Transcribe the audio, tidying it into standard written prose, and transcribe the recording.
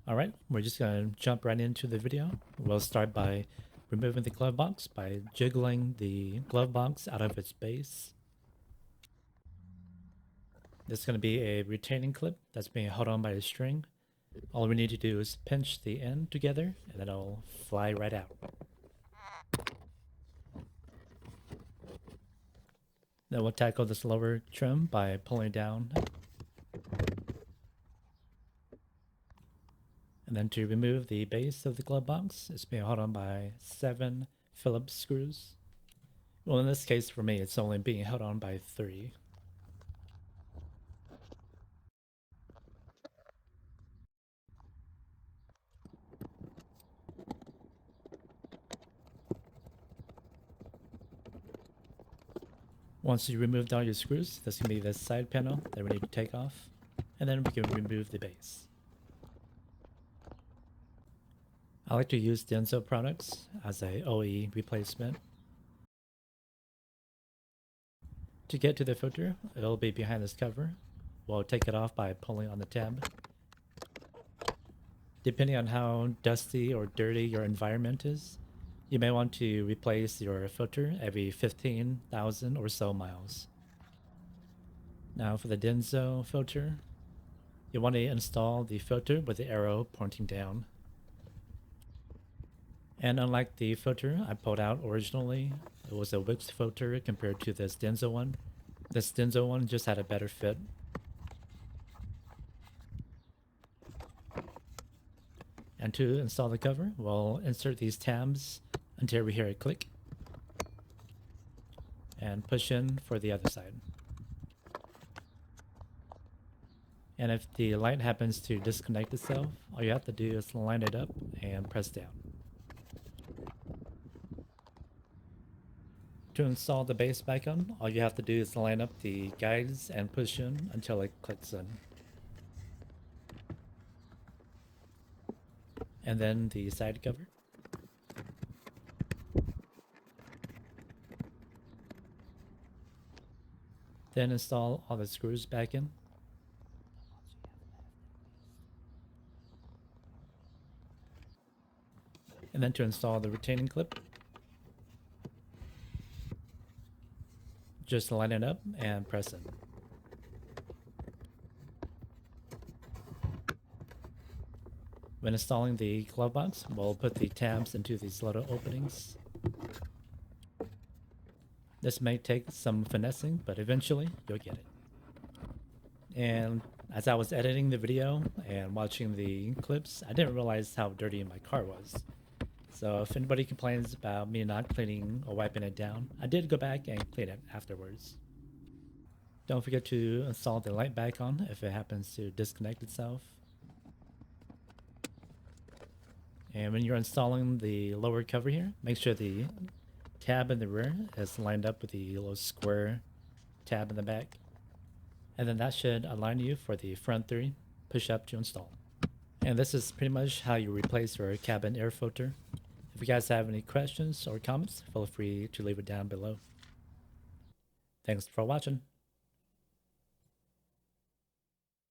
Alright, we're just going to jump right into the video. We'll start by removing the glove box by jiggling the glove box out of its base. This is going to be a retaining clip that's being held on by a string. All we need to do is pinch the end together and then it'll fly right out. Then we'll tackle this lower trim by pulling down. And then to remove the base of the glove box, it's being held on by 7 Phillips screws. Well, in this case for me, it's only being held on by 3. Once you removed all your screws, this can be the side panel that we need to take off, and then we can remove the base. I like to use Denso products as a OE replacement. To get to the filter, it'll be behind this cover. We'll take it off by pulling on the tab. Depending on how dusty or dirty your environment is, you may want to replace your filter every 15,000 or so miles. Now for the Denso filter, you want to install the filter with the arrow pointing down. And unlike the filter I pulled out originally, it was a Wix filter compared to this Denso one. This Denso one just had a better fit. And to install the cover, we'll insert these tabs until we hear a click. And push in for the other side. And if the light happens to disconnect itself, all you have to do is line it up and press down. To install the base back on, all you have to do is line up the guides and push in until it clicks in. And then the side cover. Then install all the screws back in. And then to install the retaining clip, just line it up and press in. When installing the glove box, we'll put the tabs into these little openings. This may take some finessing, but eventually you'll get it. And as I was editing the video and watching the clips, I didn't realize how dirty my car was. So if anybody complains about me not cleaning or wiping it down, I did go back and clean it afterwards. Don't forget to install the light back on if it happens to disconnect itself. And when you're installing the lower cover here, make sure the tab in the rear is lined up with the little square tab in the back. And then that should align you for the front 3 push up to install. And this is pretty much how you replace your cabin air filter. If you guys have any questions or comments, feel free to leave it down below. Thanks for watching.